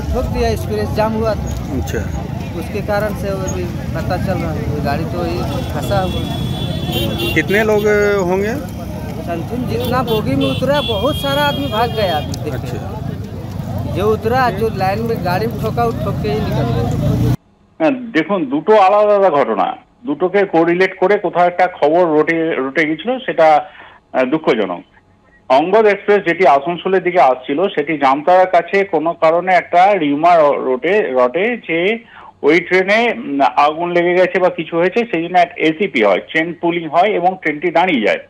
ठोक दिया, एक्सप्रेस जाम हुआ था। अच्छा, उसके कारण से वो भी पता चल रहा है गाड़ी तो ही फंसा हुआ। कितने लोग होंगे? समथिंग जितना बोगी में उतरा बहुत सारा आदमी भाग गया। अच्छा, जो उतरा जो लाइन में गाड़ी में ठोका वो ठोक के ही निकल गया। দেখুন দুটো আলাদা আলাদা ঘটনা, দুটোকে কোরিলেট করে কোথাও একটা খবর রটে গেছিল, সেটা দুঃখজনক। অঙ্গদ এক্সপ্রেস যেটি আসানসোলের দিকে আসছিল সেটি জামতারার কাছে কোনো কারণে একটা রিউমার রটে যে ওই ট্রেনে আগুন লেগে গেছে বা কিছু হয়েছে, সেই জন্য এসিপি হয়, ট্রেন পুলিং হয় এবং ট্রেনটি দাঁড়িয়ে যায়।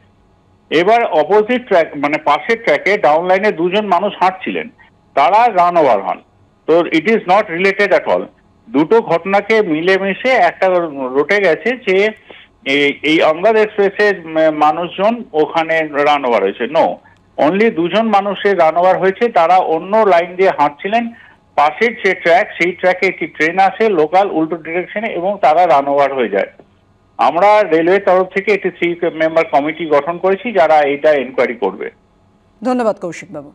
এবার অপোজিট ট্র্যাক মানে পাশের ট্র্যাকে ডাউন লাইনে দুজন মানুষ হাঁটছিলেন, তারা রান ওভার হন। তো it is not related at all. দুটো ঘটনাকে মিলেমিশে একটা রটে গেছে যে এই অঙ্গদ এক্সপ্রেসের মানুষজন ওখানে রান ওভার হয়েছে। নো, অনলি দুজন মানুষের রান ওভার হয়েছে, তারা অন্য লাইন দিয়ে হাঁটছিলেন। পাশের যে ট্র্যাক সেই ট্র্যাকে একটি ট্রেন আসে লোকাল উল্টো ডিরেকশনে এবং তারা রান ওভার হয়ে যায়। আমরা রেলওয়ে তরফ থেকে একটি 3 মেম্বার কমিটি গঠন করেছি যারা এটা এনকোয়ারি করবে। ধন্যবাদ কৌশিক বাবু।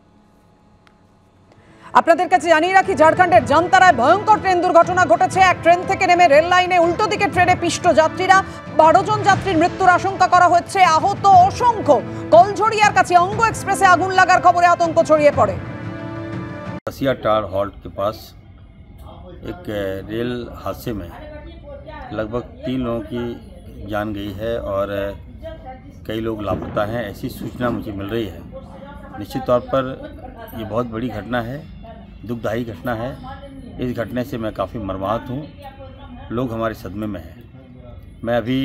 আপনাদের কাছে জানিয়ে রাখি, ঝাড়খণ্ডের জামতারায় ভয়ঙ্কর ট্রেন দুর্ঘটনা ঘটেছে। এক ট্রেন থেকে নেমে রেল লাইনে উল্টো দিকে ট্রেনে পিষ্ট যাত্রীরা, 12 জন যাত্রীর মৃত্যুর আশঙ্কা করা হচ্ছে, আহত অসংখ্য। কলঝড়িয়ার কাছে অঙ্গ এক্সপ্রেসে আগুন লাগার খবরে আতঙ্ক ছড়িয়ে পড়ে। टार हॉल्ट के पास एक रेल हादसे में लगभग 3 लोगों की जान गई है और कई लोग लापता हैं, ऐसी सूचना मुझे मिल रही है। निश्चित तौर पर ये बहुत बड़ी घटना है, दुखदायी घटना है। इस घटने से मैं काफ़ी मर्माहत हूँ, लोग हमारे सदमे में हैं। मैं अभी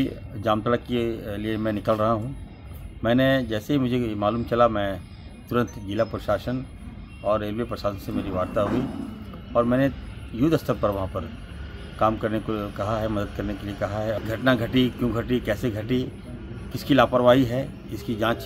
जामताड़ा के लिए मैं निकल रहा हूँ। मैंने जैसे ही मुझे मालूम चला, मैं तुरंत जिला प्रशासन और रेलवे प्रशासन से मेरी वार्ता हुई और मैंने युद्ध स्तर पर वहाँ पर काम करने को कहा है, मदद करने के लिए कहा है। घटना घटी, क्यों घटी, कैसे घटी, किसकी लापरवाही है, इसकी जांच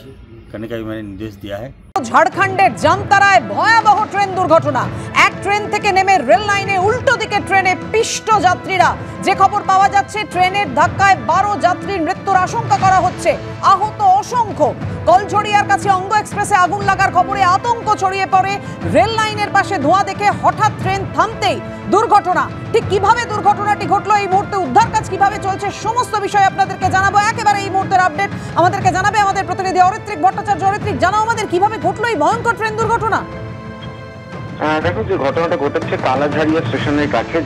करने का भी मैंने निर्देश दिया है। ঝাড়খণ্ডের জামতারায় ভয়াবহ ট্রেন দুর্ঘটনা। এক ট্রেন থেকে নেমে রেল লাইনে উল্টো দিকে ট্রেনে পিষ্ট যাত্রীরা। যে খবর পাওয়া যাচ্ছে, ট্রেনের ধাক্কায় 12 যাত্রীর মৃত্যুর আশঙ্কা করা হচ্ছে, আহত অসংখ্য। কলঝড়িয়ার কাছে অঙ্গ এক্সপ্রেসে আগুন লাগার খবরে আতঙ্ক ছড়িয়ে পড়ে। রেল লাইনের পাশে ধোঁয়া দেখে হঠাৎ ট্রেন থামতেই দুর্ঘটনা। ঠিক কিভাবে দুর্ঘটনাটি ঘটলো, এই মুহূর্তে উদ্ধার কাজ কিভাবে চলছে, সমস্ত বিষয় আপনাদেরকে জানাবো। একেবারে এই মুহূর্তের আপডেট আমাদেরকে জানাবে আমাদের প্রতিনিধি অরিত্রিক ভট্টাচার্য। অরিত্রিক, জানাও আমাদের কিভাবে ঘটলো এই ভয়ঙ্কর ট্রেন দুর্ঘটনা। দেখো, যে ঘটনাটা ঘটেছে কালাঝাড়িয়া স্টেশনের কাছে,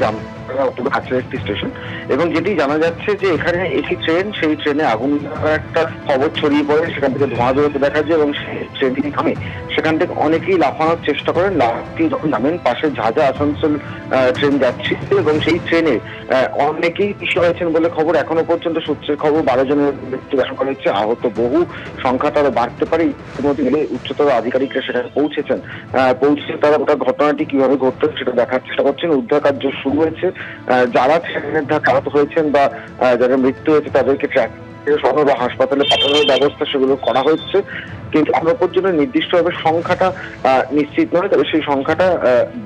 কাছের একটি স্টেশন, এবং যেটি জানা যাচ্ছে যে এখানে একটি ট্রেন, সেই ট্রেনে আগুন লাগার একটা খবর ছড়িয়ে পড়ে, সেখান থেকে ধোঁয়া বেরোতে দেখা যায় এবং ট্রেনটি থামে। সেখান থেকে অনেকেই লাফানোর চেষ্টা করেন। লাফটি যখন নামেন, পাশে ঝাঁঝা আসানসোল ট্রেন যাচ্ছে এবং সেই ট্রেনে অনেকেই পিছু হয়েছেন বলে খবর। এখনো পর্যন্ত সূত্রের খবর 12 জনের মৃত্যু দেখা করা হচ্ছে, আহত বহু, সংখ্যাটা আরো বাড়তে পারে। ইতিমধ্যে উচ্চতর আধিকারিকরা সেখানে পৌঁছেছেন, পৌঁছে তারা ওটা ঘটনাটি কিভাবে ঘটতো সেটা দেখার চেষ্টা করছেন। উদ্ধার কার্য শুরু হয়েছে। যারা ট্রেনের ধাক্কা আহত হয়েছেন বা যাদের মৃত্যু হয়েছে তাদেরকে ট্র্যাক সহ বা হাসপাতালে পাঠানোর ব্যবস্থা সেগুলো করা হচ্ছে, কিন্তু এখনো পর্যন্ত নির্দিষ্টভাবে সংখ্যাটা নিশ্চিত নয়। তবে সেই সংখ্যাটা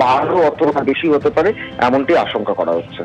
12 অথবা বেশি হতে পারে, এমনটি আশঙ্কা করা হচ্ছে।